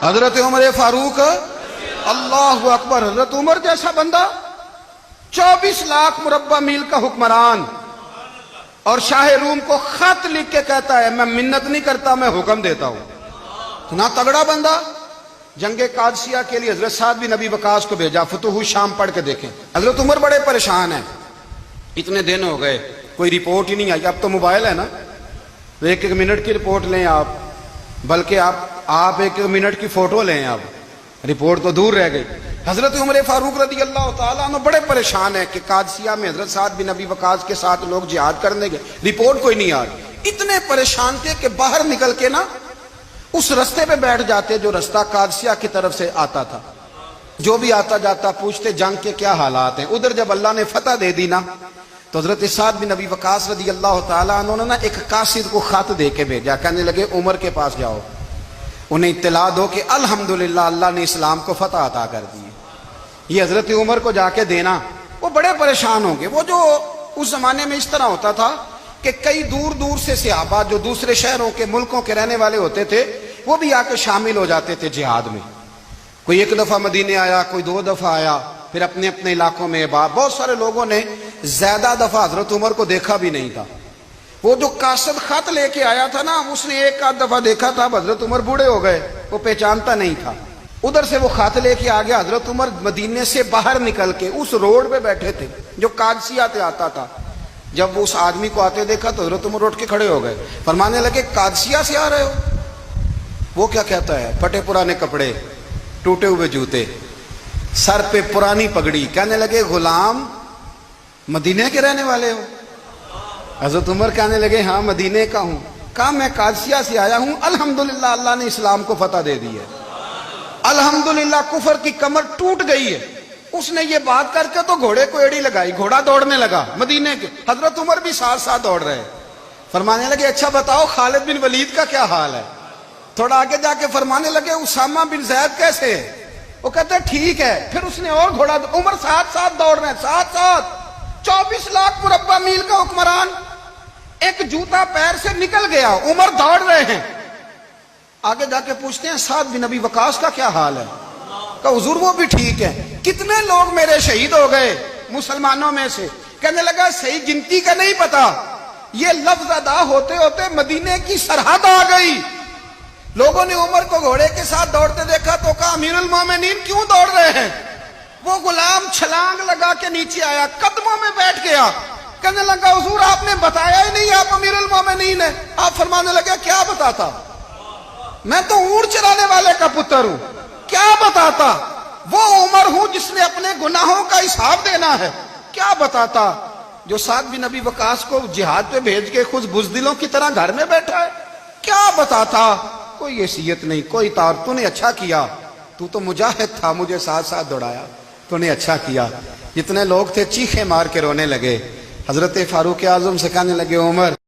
حضرت عمر فاروق اللہ اکبر. حضرت عمر جیسا بندہ 24 لاکھ مربع میل کا حکمران اور شاہ روم کو خط لکھ کے کہتا ہے میں منت نہیں کرتا میں حکم دیتا ہوں. اتنا تگڑا بندہ. جنگ قادسیہ کے لیے حضرت سعد بن ابی وقاص کو بھیجا. فتوح شام پڑھ کے دیکھیں. حضرت عمر بڑے پریشان ہیں. اتنے دن ہو گئے کوئی رپورٹ ہی نہیں آئی. اب تو موبائل ہے نا, ایک ایک منٹ کی رپورٹ لیں آپ, بلکہ آپ ایک ایک منٹ کی فوٹو لیں. آپ رپورٹ تو دور رہ گئی. حضرت عمر فاروق رضی اللہ تعالیٰ عنہ بڑے پریشان ہیں کہ قادسیہ میں حضرت سعد بن ابی وقاص کے ساتھ لوگ جہاد کرنے گئے, رپورٹ کوئی نہیں آ رہی. اتنے پریشان تھے کہ باہر نکل کے نا اس رستے پہ بیٹھ جاتے جو رستہ قادسیہ کی طرف سے آتا تھا. جو بھی آتا جاتا پوچھتے جنگ کے کیا حالات ہیں. ادھر جب اللہ نے فتح دے دی نا تو حضرت سعد بن ابی وقاص رضی اللہ تعالیٰ عنہ نے نا ایک قاصد کو خط دے کے بھیجا. کہنے لگے عمر کے پاس جاؤ, انہیں اطلاع دو کہ الحمدللہ اللہ نے اسلام کو فتح عطا کر دی. یہ حضرت عمر کو جا کے دینا. وہ بڑے پریشان ہوں گے. وہ جو اس زمانے میں اس طرح ہوتا تھا کہ کئی دور دور سے صحابہ جو دوسرے شہروں کے ملکوں کے رہنے والے ہوتے تھے وہ بھی آ کے شامل ہو جاتے تھے جہاد میں. کوئی ایک دفعہ مدینے آیا, کوئی 2 دفعہ آیا, پھر اپنے اپنے علاقوں میں. بہت سارے لوگوں نے زیادہ دفعہ حضرت عمر کو دیکھا بھی نہیں تھا. وہ جو قاصد خط لے کے آیا تھا نا اس نے 1 دفعہ دیکھا تھا. حضرت عمر بوڑھے ہو گئے, وہ پہچانتا نہیں تھا. ادھر سے وہ خط لے کے آ گیا. حضرت عمر مدینے سے باہر نکل کے اس روڈ پہ بیٹھے تھے جو قادسیہ سے آتا تھا. جب وہ اس آدمی کو آتے دیکھا تو حضرت عمر اٹھ کے کھڑے ہو گئے, فرمانے لگے قادسیہ سے آ رہے ہو؟ وہ کیا کہتا ہے؟ پھٹے پرانے کپڑے, ٹوٹے ہوئے جوتے, سر پہ پرانی پگڑی. کہنے لگے غلام مدینے کے رہنے والے ہو؟ حضرت عمر کہنے لگے ہاں مدینے کا ہوں. کہا میں قادسیہ سے آیا ہوں, الحمدللہ اللہ نے اسلام کو فتح دے دی ہے, الحمدللہ کفر کی کمر ٹوٹ گئی ہے. اس نے یہ بات کر کے تو گھوڑے کو ایڑی لگائی, گھوڑا دوڑنے لگا مدینے کے. حضرت عمر بھی ساتھ ساتھ دوڑ رہے. فرمانے لگے اچھا بتاؤ خالد بن ولید کا کیا حال ہے؟ تھوڑا آگے جا کے فرمانے لگے اسامہ بن زید کیسے ہے؟ وہ کہتے ہیں ٹھیک ہے. پھر اس نے اور گھوڑا. عمر ساتھ ساتھ دوڑ رہے ہیں, ساتھ ساتھ. 24 لاکھ مربع میل کا حکمران, ایک جوتا پیر سے نکل گیا, عمر دوڑ رہے ہیں. آگے جا کے پوچھتے ہیں سعد بن ابی وقاص کا کیا حال ہے؟ کہا حضور وہ بھی ٹھیک ہے. کتنے لوگ میرے شہید ہو گئے مسلمانوں میں سے؟ کہنے لگا صحیح گنتی کا نہیں پتا. یہ لفظ ادا ہوتے ہوتے مدینے کی سرحد آ گئی. لوگوں نے عمر کو گھوڑے کے ساتھ دوڑتے دیکھا تو کہا امیر المومنین کیوں دوڑ رہے ہیں؟ وہ غلام چھلانگ لگا کے نیچے آیا, قدموں میں بیٹھ گیا. کہنے لگا حضور آپ نے بتایا ہی نہیں آپ امیر المومنین ہیں. آپ فرمانے لگے کیا بتاتا؟ میں تو اونٹ چرانے والے کا پتر ہوں, کیا بتاتا؟ وہ عمر ہوں جس نے اپنے گناہوں کا حساب دینا ہے. کیا بتاتا جو سعد بن ابی وقاص کو جہاد پہ بھیج کے خود بزدلوں کی طرح گھر میں بیٹھا ہے؟ کیا بتاتا؟ کوئی حیثیت نہیں, کوئی تار. تو نے اچھا کیا, تو تو مجاہد تھا, مجھے ساتھ ساتھ دوڑایا, تو نے اچھا کیا. جتنے لوگ تھے چیخے مار کے رونے لگے. حضرت فاروق اعظم سے کہنے لگے عمر